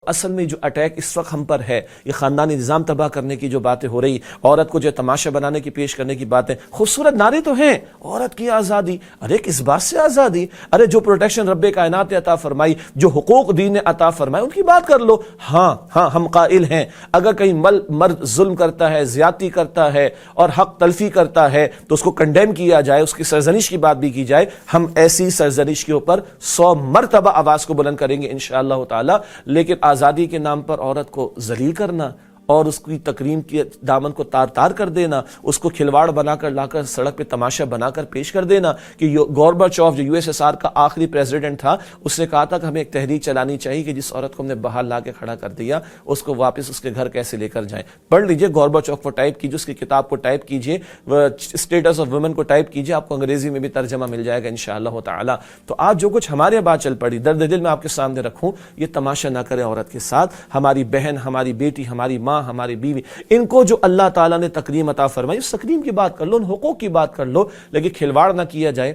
اصل میں جو اٹیک اس وقت ہم پر ہے، یہ خاندانی نظام تباہ کرنے کی جو باتیں ہو رہی، عورت کو جو تماشا بنانے کی پیش کرنے کی باتیں، خوبصورت نعرے تو ہیں، عورت کی آزادی، ارے کس بات سے آزادی؟ ارے جو پروٹیکشن رب کائنات نے عطا فرمائی، جو حقوق دین نے عطا فرمائے، ان کی بات کر لو۔ ہاں ہم قائل ہیں اگر کہیں مرد ظلم کرتا ہے، زیادتی کرتا ہے اور حق تلفی کرتا ہے تو اس کو کنڈیم کیا جائے، اس کی سرزنش کی بات بھی کی جائے۔ ہم ایسی سرزنش کے اوپر 100 مرتبہ آواز کو بلند کریں گے انشاءاللہ تعالی، لیکن آزادی کے نام پر عورت کو ذلیل کرنا اور اس کی تکریم کی دامن کو تار تار کر دینا، اس کو کھلواڑ بنا کر لا کر سڑک پہ تماشا بنا کر پیش کر دینا کہ گورباچوف جو USSR کا آخری پریزیڈنٹ تھا، اس نے کہا تھا کہ ہمیں ایک تحریک چلانی چاہیے کہ جس عورت کو ہم نے باہر لا کے کھڑا کر دیا اس کو واپس اس کے گھر کیسے لے کر جائیں۔ پڑھ لیجئے گورباچوف کو ٹائپ کیجئے، اس کی کتاب کو ٹائپ کیجئے، اسٹیٹس آف ویمن کو ٹائپ کیجئے، آپ کو انگریزی میں بھی ترجمہ مل جائے گا انشاءاللہ تعالی۔ تو آج جو کچھ ہمارے بات چل پڑی، درد دل میں آپ کے سامنے رکھوں، یہ تماشا نہ کرے عورت کے ساتھ۔ ہماری بہن، ہماری بیٹی، ہماری ماں، ہماری بیوی، ان کو جو اللہ تعالیٰ نے تکریم عطا فرمائی، اس تکریم کی بات کر لو، ان حقوق کی بات کر لو، لیکن کھلواڑ نہ کیا جائے،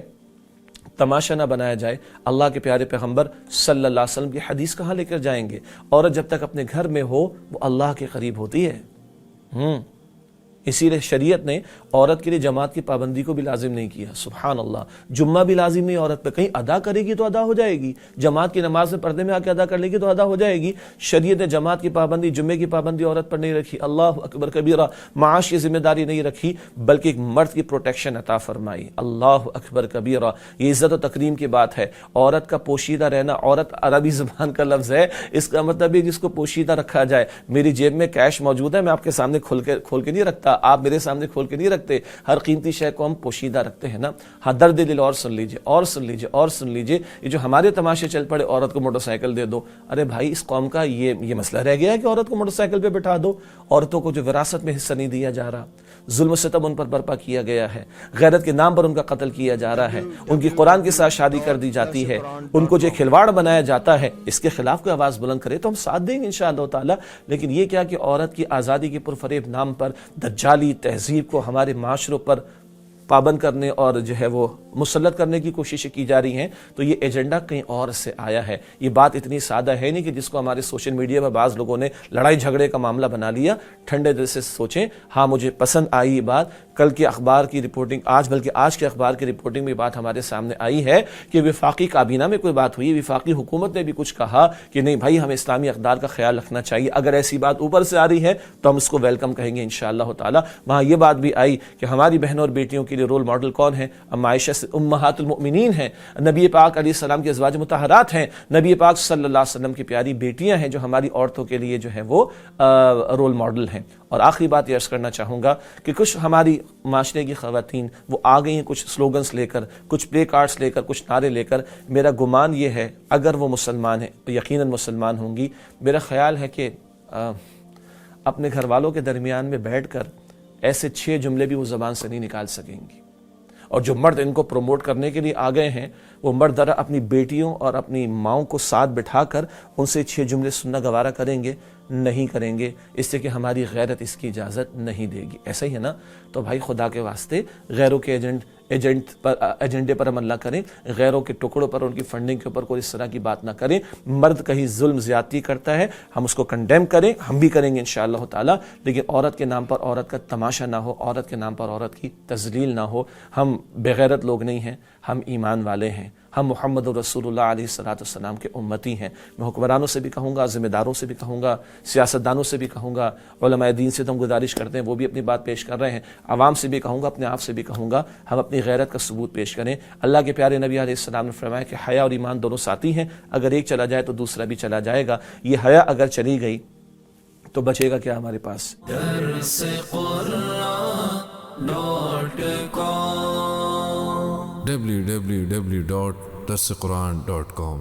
تماشا نہ بنایا جائے۔ اللہ کے پیارے پیغمبر صلی اللہ علیہ وسلم کی حدیث کہاں لے کر جائیں گے؟ عورت جب تک اپنے گھر میں ہو وہ اللہ کے قریب ہوتی ہے۔ اسی لیے شریعت نے عورت کے لیے جماعت کی پابندی کو بھی لازم نہیں کیا، سبحان اللہ۔ جمعہ بھی لازم نہیں عورت پہ، کہیں ادا کرے گی تو ادا ہو جائے گی، جماعت کی نماز میں پردے میں آ کے ادا کر لے گی تو ادا ہو جائے گی۔ شریعت نے جماعت کی پابندی، جمعے کی پابندی عورت پر نہیں رکھی، اللہ اکبر کبیرہ، معاش کی ذمہ داری نہیں رکھی، بلکہ ایک مرد کی پروٹیکشن عطا فرمائی، اللہ اکبر کبیرہ۔ یہ عزت و تکریم کی بات ہے، عورت کا پوشیدہ رہنا۔ عورت عربی زبان کا لفظ ہے، اس کا مطلب ہے جس کو پوشیدہ رکھا جائے۔ میری جیب میں کیش موجود ہے، میں آپ کے سامنے کھول کے نہیں رکھتا، آپ میرے سامنے کھول کے نہیں رکھتے، ہر قیمتی شے کو ہم پوشیدہ رکھتے ہیں نا۔ ہاں درد دل اور سن لیجئے اور سن لیجئے اور سن لیجئے، یہ جو ہمارے تماشے چل پڑے، عورت کو موٹر سائیکل دے دو، ارے بھائی اس قوم کا یہ مسئلہ رہ گیا ہے کہ عورت کو موٹر سائیکل پہ بٹھا دو۔ عورتوں کو جو وراثت میں حصہ نہیں دیا جا رہا، ظلم و ستم ان پر برپا کیا گیا ہے، غیرت کے نام پر ان کا قتل کیا جا رہا ہے، ان کی قرآن کے ساتھ شادی کر دی جاتی ہے، ان کو جو کھلواڑ بنایا جاتا ہے، اس کے خلاف کوئی آواز بلند کرے تو ہم ساتھ دیں گے انشاءاللہ تعالی۔ لیکن یہ کیا کہ عورت کی آزادی کے پرفریب نام پر دجالی تہذیب کو ہمارے معاشروں پر پابند کرنے اور جو ہے وہ مسلط کرنے کی کوششیں کی جا رہی ہیں، تو یہ ایجنڈا کہیں اور سے آیا ہے۔ یہ بات اتنی سادہ ہے نہیں کہ جس کو ہمارے سوشل میڈیا پر بعض لوگوں نے لڑائی جھگڑے کا معاملہ بنا لیا۔ ٹھنڈے دل سے سوچیں، ہاں مجھے پسند آئی یہ بات، کل کے اخبار کی رپورٹنگ، بلکہ آج کے اخبار کی رپورٹنگ میں بات ہمارے سامنے آئی ہے کہ وفاقی کابینہ میں کوئی بات ہوئی، وفاقی حکومت نے بھی کچھ کہا کہ نہیں بھائی ہمیں اسلامی اقدار کا خیال رکھنا چاہیے۔ اگر ایسی بات اوپر سے آ رہی ہے تو ہم اس کو ویلکم کہیں گے انشاءاللہ تعالی۔ وہاں یہ بات بھی آئی کہ ہماری بہنوں اور بیٹیوں کے لیے رول ماڈل کون ہے؟ ام عائشہ امہات المؤمنین ہیں، نبی پاک علیہ السلام کے ازواج مطہرات ہیں، نبی پاک صلی اللہ علیہ وسلم کی پیاری بیٹیاں ہیں جو ہماری عورتوں کے لیے جو ہے وہ رول ماڈل ہیں۔ اور آخری بات یہ عرض کرنا چاہوں گا کہ کچھ ہماری معاشرے کی خواتین وہ آ گئی ہیں کچھ سلوگنز لے کر، کچھ پلے کارڈز لے کر، کچھ نعرے لے کر۔ میرا گمان یہ ہے اگر وہ مسلمان ہیں تو یقیناً مسلمان ہوں گی، میرا خیال ہے کہ اپنے گھر والوں کے درمیان میں بیٹھ کر ایسے 6 جملے بھی وہ زبان سے نہیں نکال سکیں گی۔ اور جو مرد ان کو پروموٹ کرنے کے لیے آ گئے ہیں، وہ مرد ذرا اپنی بیٹیوں اور اپنی ماؤں کو ساتھ بٹھا کر ان سے 6 جملے سننا گوارا کریں گے؟ نہیں کریں گے، اس سے کہ ہماری غیرت اس کی اجازت نہیں دے گی۔ ایسا ہی ہے نا؟ تو بھائی خدا کے واسطے غیروں کے ایجنڈے پر عمل نہ کریں، غیروں کے ٹکڑوں پر، ان کی فنڈنگ کے اوپر کوئی اس طرح کی بات نہ کریں۔ مرد کہیں ظلم زیادتی کرتا ہے ہم اس کو کنڈیم کریں، ہم بھی کریں گے انشاءاللہ تعالی، لیکن عورت کے نام پر عورت کا تماشا نہ ہو، عورت کے نام پر عورت کی تذلیل نہ ہو۔ ہم بغیرت لوگ نہیں ہیں، ہم ایمان والے ہیں، ہم محمد رسول اللہ علیہ السلام کے امتی ہیں۔ میں حکمرانوں سے بھی کہوں گا، ذمہ داروں سے بھی کہوں گا، سیاستدانوں سے بھی کہوں گا، علماء دین سے تو ہم گزارش کرتے ہیں وہ بھی اپنی بات پیش کر رہے ہیں، عوام سے بھی کہوں گا، اپنے آپ سے بھی کہوں گا، ہم اپنی غیرت کا ثبوت پیش کریں۔ اللہ کے پیارے نبی علیہ السلام نے فرمایا کہ حیا اور ایمان دونوں ساتھی ہیں، اگر ایک چلا جائے تو دوسرا بھی چلا جائے گا۔ یہ حیا اگر چلی گئی تو بچے گا کیا ہمارے پاس؟ www.darsequran.com